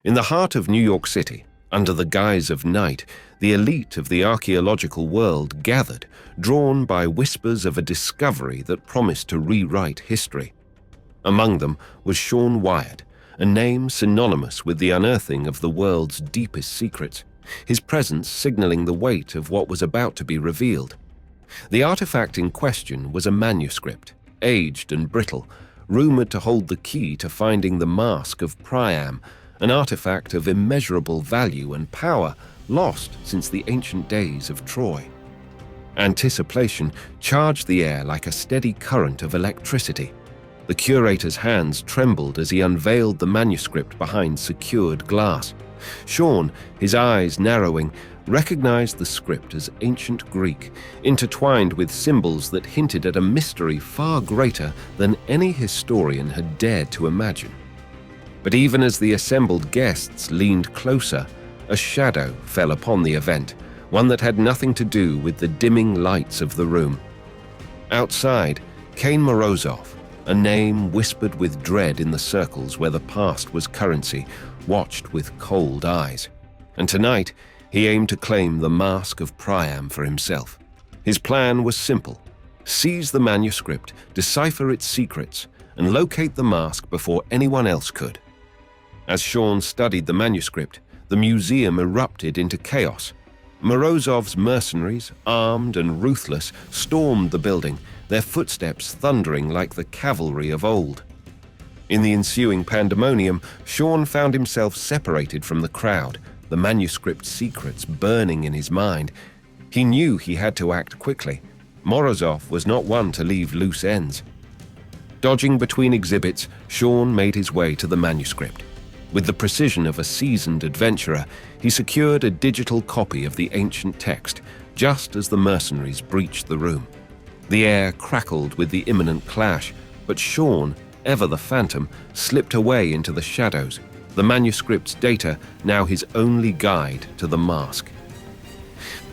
In the heart of New York City, under the guise of night, the elite of the archaeological world gathered, drawn by whispers of a discovery that promised to rewrite history. Among them was Sean Wyatt, a name synonymous with the unearthing of the world's deepest secrets, his presence signaling the weight of what was about to be revealed. The artifact in question was a manuscript, aged and brittle, rumored to hold the key to finding the Mask of Priam, an artifact of immeasurable value and power lost since the ancient days of Troy. Anticipation charged the air like a steady current of electricity. The curator's hands trembled as he unveiled the manuscript behind secured glass. Sean, his eyes narrowing, recognized the script as ancient Greek, intertwined with symbols that hinted at a mystery far greater than any historian had dared to imagine. But even as the assembled guests leaned closer, a shadow fell upon the event, one that had nothing to do with the dimming lights of the room. Outside, Kane Morozov, a name whispered with dread in the circles where the past was currency, watched with cold eyes. And tonight, he aimed to claim the Mask of Priam for himself. His plan was simple: seize the manuscript, decipher its secrets, and locate the mask before anyone else could. As Sean studied the manuscript, the museum erupted into chaos. Morozov's mercenaries, armed and ruthless, stormed the building, their footsteps thundering like the cavalry of old. In the ensuing pandemonium, Sean found himself separated from the crowd, the manuscript's secrets burning in his mind. He knew he had to act quickly. Morozov was not one to leave loose ends. Dodging between exhibits, Sean made his way to the manuscript. With the precision of a seasoned adventurer, he secured a digital copy of the ancient text, just as the mercenaries breached the room. The air crackled with the imminent clash, but Sean, ever the phantom, slipped away into the shadows, the manuscript's data now his only guide to the mask.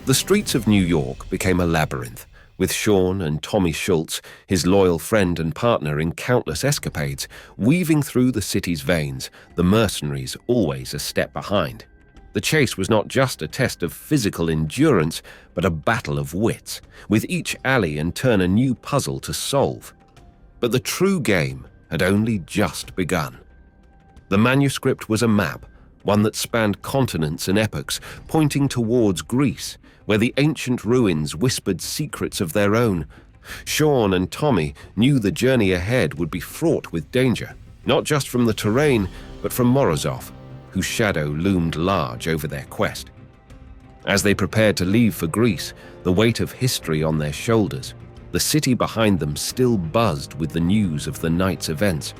The streets of New York became a labyrinth, with Sean and Tommy Schultz, his loyal friend and partner in countless escapades, weaving through the city's veins, the mercenaries always a step behind. The chase was not just a test of physical endurance, but a battle of wits, with each alley and turn a new puzzle to solve. But the true game had only just begun. The manuscript was a map, one that spanned continents and epochs, pointing towards Greece, where the ancient ruins whispered secrets of their own. Sean and Tommy knew the journey ahead would be fraught with danger, not just from the terrain, but from Morozov, whose shadow loomed large over their quest. As they prepared to leave for Greece, the weight of history on their shoulders, the city behind them still buzzed with the news of the night's events.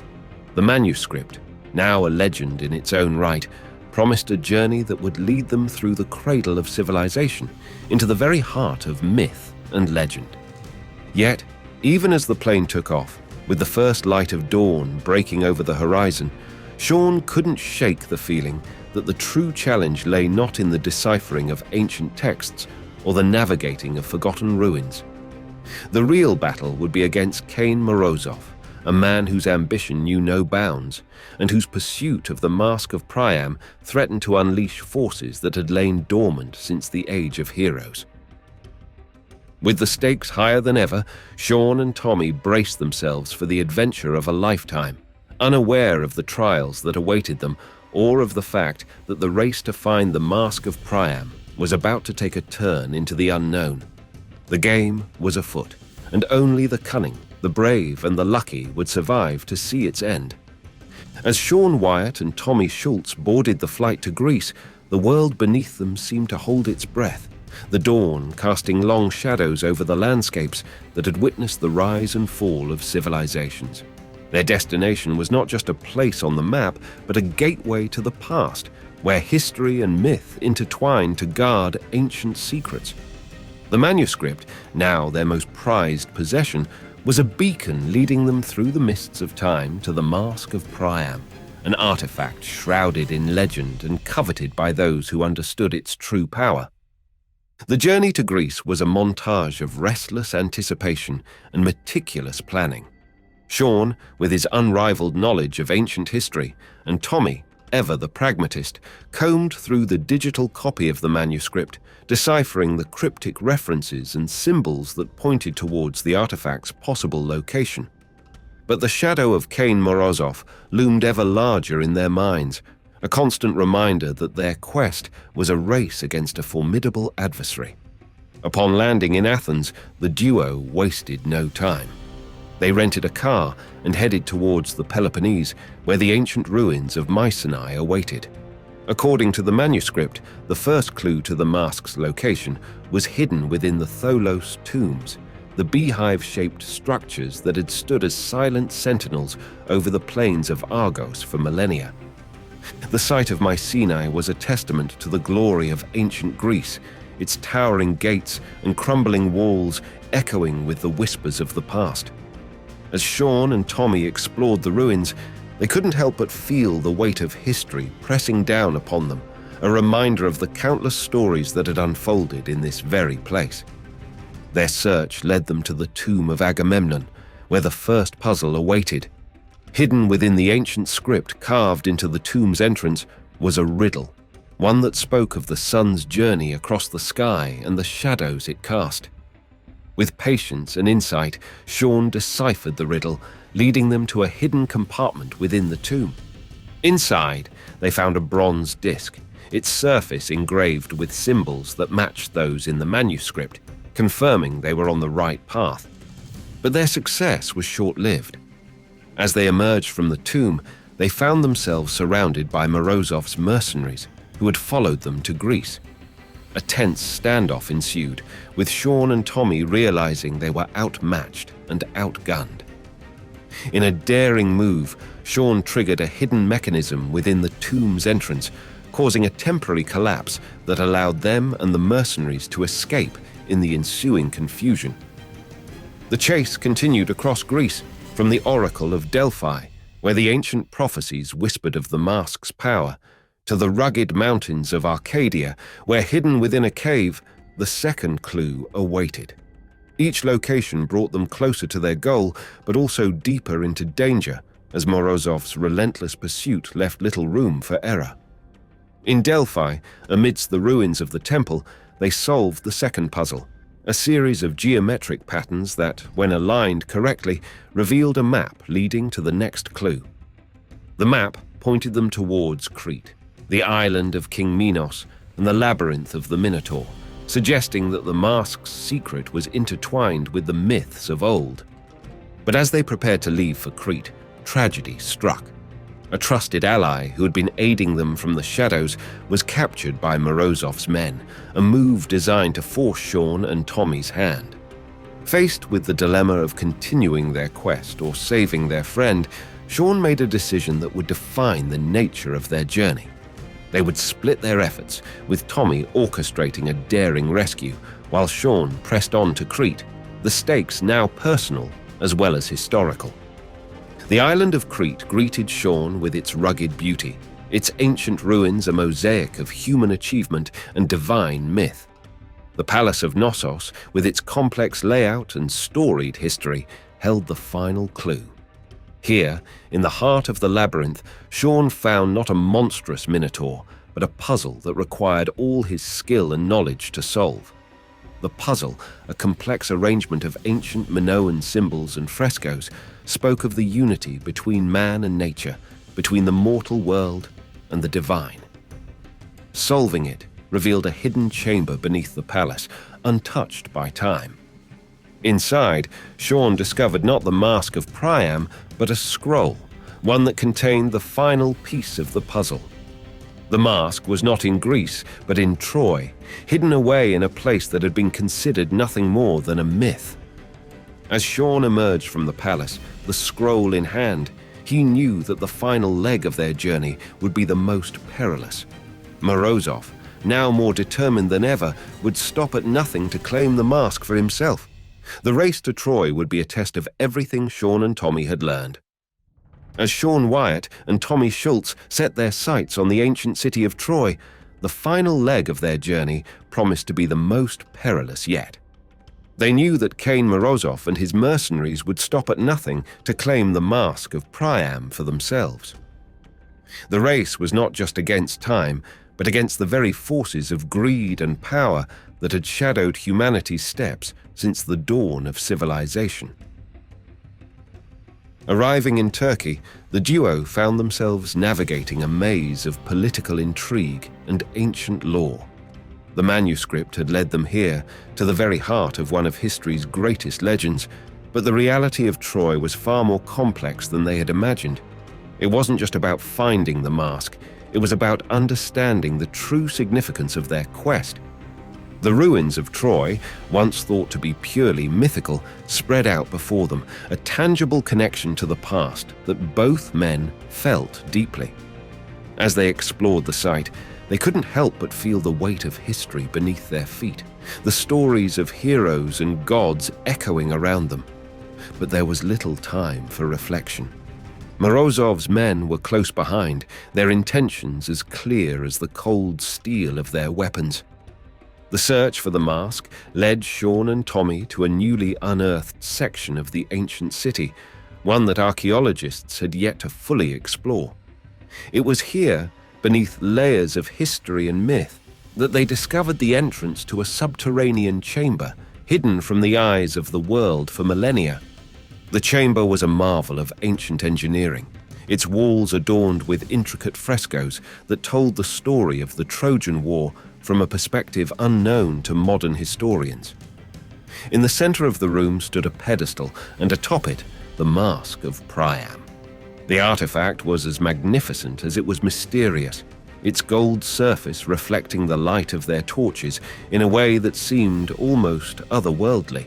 The manuscript, now a legend in its own right, promised a journey that would lead them through the cradle of civilization, into the very heart of myth and legend. Yet, even as the plane took off, with the first light of dawn breaking over the horizon, Sean couldn't shake the feeling that the true challenge lay not in the deciphering of ancient texts or the navigating of forgotten ruins. The real battle would be against Kane Morozov, a man whose ambition knew no bounds, and whose pursuit of the Mask of Priam threatened to unleash forces that had lain dormant since the Age of Heroes. With the stakes higher than ever, Sean and Tommy braced themselves for the adventure of a lifetime, unaware of the trials that awaited them or of the fact that the race to find the Mask of Priam was about to take a turn into the unknown. The game was afoot, and only the cunning, the brave and the lucky would survive to see its end. As Sean Wyatt and Tommy Schultz boarded the flight to Greece, the world beneath them seemed to hold its breath, the dawn casting long shadows over the landscapes that had witnessed the rise and fall of civilizations. Their destination was not just a place on the map, but a gateway to the past, where history and myth intertwined to guard ancient secrets. The manuscript, now their most prized possession, was a beacon leading them through the mists of time to the Mask of Priam, an artifact shrouded in legend and coveted by those who understood its true power. The journey to Greece was a montage of restless anticipation and meticulous planning. Sean, with his unrivaled knowledge of ancient history, and Tommy, ever the pragmatist, combed through the digital copy of the manuscript, deciphering the cryptic references and symbols that pointed towards the artifact's possible location. But the shadow of Kane Morozov loomed ever larger in their minds, a constant reminder that their quest was a race against a formidable adversary. Upon landing in Athens, the duo wasted no time. They rented a car and headed towards the Peloponnese, where the ancient ruins of Mycenae awaited. According to the manuscript, the first clue to the mask's location was hidden within the Tholos tombs, the beehive-shaped structures that had stood as silent sentinels over the plains of Argos for millennia. The site of Mycenae was a testament to the glory of ancient Greece, its towering gates and crumbling walls echoing with the whispers of the past. As Sean and Tommy explored the ruins, they couldn't help but feel the weight of history pressing down upon them, a reminder of the countless stories that had unfolded in this very place. Their search led them to the tomb of Agamemnon, where the first puzzle awaited. Hidden within the ancient script carved into the tomb's entrance was a riddle, one that spoke of the sun's journey across the sky and the shadows it cast. With patience and insight, Sean deciphered the riddle, leading them to a hidden compartment within the tomb. Inside, they found a bronze disc, its surface engraved with symbols that matched those in the manuscript, confirming they were on the right path. But their success was short-lived. As they emerged from the tomb, they found themselves surrounded by Morozov's mercenaries, who had followed them to Greece. A tense standoff ensued, with Sean and Tommy realizing they were outmatched and outgunned. In a daring move, Sean triggered a hidden mechanism within the tomb's entrance, causing a temporary collapse that allowed them and the mercenaries to escape in the ensuing confusion. The chase continued across Greece, from the Oracle of Delphi, where the ancient prophecies whispered of the mask's power, to the rugged mountains of Arcadia, where hidden within a cave, the second clue awaited. Each location brought them closer to their goal, but also deeper into danger, as Morozov's relentless pursuit left little room for error. In Delphi, amidst the ruins of the temple, they solved the second puzzle, a series of geometric patterns that, when aligned correctly, revealed a map leading to the next clue. The map pointed them towards Crete, the island of King Minos, and the labyrinth of the Minotaur, suggesting that the mask's secret was intertwined with the myths of old. But as they prepared to leave for Crete, tragedy struck. A trusted ally who had been aiding them from the shadows was captured by Morozov's men, a move designed to force Sean and Tommy's hand. Faced with the dilemma of continuing their quest or saving their friend, Sean made a decision that would define the nature of their journey. They would split their efforts, with Tommy orchestrating a daring rescue, while Sean pressed on to Crete, the stakes now personal as well as historical. The island of Crete greeted Sean with its rugged beauty, its ancient ruins a mosaic of human achievement and divine myth. The Palace of Knossos, with its complex layout and storied history, held the final clue. Here, in the heart of the labyrinth, Sean found not a monstrous minotaur, but a puzzle that required all his skill and knowledge to solve. The puzzle, a complex arrangement of ancient Minoan symbols and frescoes, spoke of the unity between man and nature, between the mortal world and the divine. Solving it revealed a hidden chamber beneath the palace, untouched by time. Inside, Sean discovered not the Mask of Priam, but a scroll, one that contained the final piece of the puzzle. The mask was not in Greece, but in Troy, hidden away in a place that had been considered nothing more than a myth. As Sean emerged from the palace, the scroll in hand, he knew that the final leg of their journey would be the most perilous. Morozov, now more determined than ever, would stop at nothing to claim the mask for himself. The race to Troy would be a test of everything Sean and Tommy had learned. As Sean Wyatt and Tommy Schultz set their sights on the ancient city of Troy, the final leg of their journey promised to be the most perilous yet. They knew that Kane Morozov and his mercenaries would stop at nothing to claim the Mask of Priam for themselves. The race was not just against time, but against the very forces of greed and power that had shadowed humanity's steps since the dawn of civilization. Arriving in Turkey, the duo found themselves navigating a maze of political intrigue and ancient lore. The manuscript had led them here, to the very heart of one of history's greatest legends, but the reality of Troy was far more complex than they had imagined. It wasn't just about finding the mask, it was about understanding the true significance of their quest. The ruins of Troy, once thought to be purely mythical, spread out before them, a tangible connection to the past that both men felt deeply. As they explored the site, they couldn't help but feel the weight of history beneath their feet, the stories of heroes and gods echoing around them. But there was little time for reflection. Morozov's men were close behind, their intentions as clear as the cold steel of their weapons. The search for the mask led Sean and Tommy to a newly unearthed section of the ancient city, one that archaeologists had yet to fully explore. It was here, beneath layers of history and myth, that they discovered the entrance to a subterranean chamber hidden from the eyes of the world for millennia. The chamber was a marvel of ancient engineering, its walls adorned with intricate frescoes that told the story of the Trojan War from a perspective unknown to modern historians. In the center of the room stood a pedestal, and atop it, the Mask of Priam. The artifact was as magnificent as it was mysterious, its gold surface reflecting the light of their torches in a way that seemed almost otherworldly.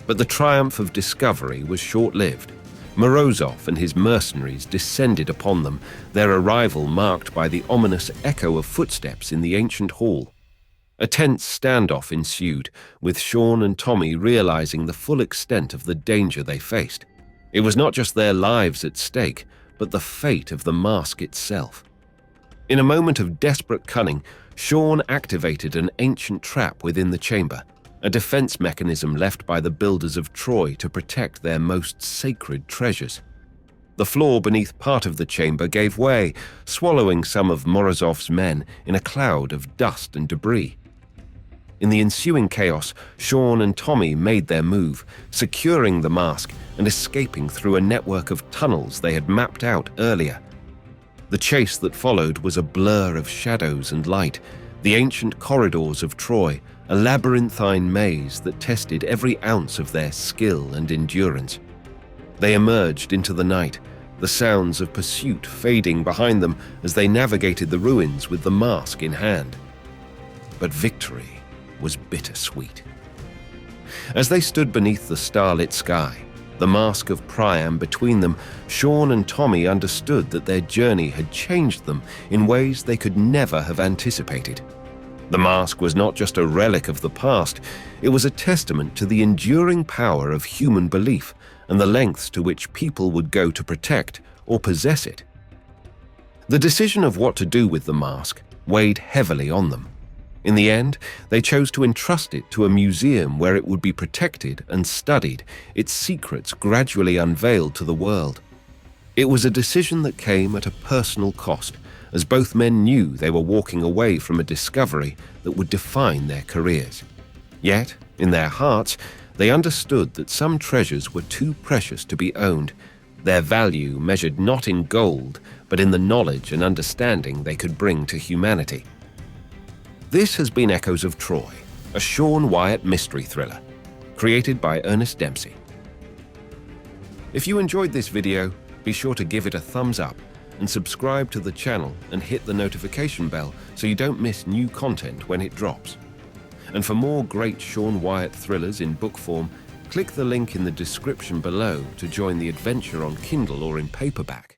But the triumph of discovery was short-lived. Morozov and his mercenaries descended upon them, their arrival marked by the ominous echo of footsteps in the ancient hall. A tense standoff ensued, with Sean and Tommy realizing the full extent of the danger they faced. It was not just their lives at stake, but the fate of the mask itself. In a moment of desperate cunning, Sean activated an ancient trap within the chamber, a defense mechanism left by the builders of Troy to protect their most sacred treasures. The floor beneath part of the chamber gave way, swallowing some of Morozov's men in a cloud of dust and debris. In the ensuing chaos, Sean and Tommy made their move, securing the mask and escaping through a network of tunnels they had mapped out earlier. The chase that followed was a blur of shadows and light, the ancient corridors of Troy, a labyrinthine maze that tested every ounce of their skill and endurance. They emerged into the night, the sounds of pursuit fading behind them as they navigated the ruins with the mask in hand. But victory was bittersweet. As they stood beneath the starlit sky, the Mask of Priam between them, Sean and Tommy understood that their journey had changed them in ways they could never have anticipated. The mask was not just a relic of the past, it was a testament to the enduring power of human belief and the lengths to which people would go to protect or possess it. The decision of what to do with the mask weighed heavily on them. In the end, they chose to entrust it to a museum where it would be protected and studied, its secrets gradually unveiled to the world. It was a decision that came at a personal cost, as both men knew they were walking away from a discovery that would define their careers. Yet, in their hearts, they understood that some treasures were too precious to be owned, their value measured not in gold, but in the knowledge and understanding they could bring to humanity. This has been Echoes of Troy, a Sean Wyatt mystery thriller, created by Ernest Dempsey. If you enjoyed this video, be sure to give it a thumbs up and subscribe to the channel and hit the notification bell so you don't miss new content when it drops. And for more great Sean Wyatt thrillers in book form, click the link in the description below to join the adventure on Kindle or in paperback.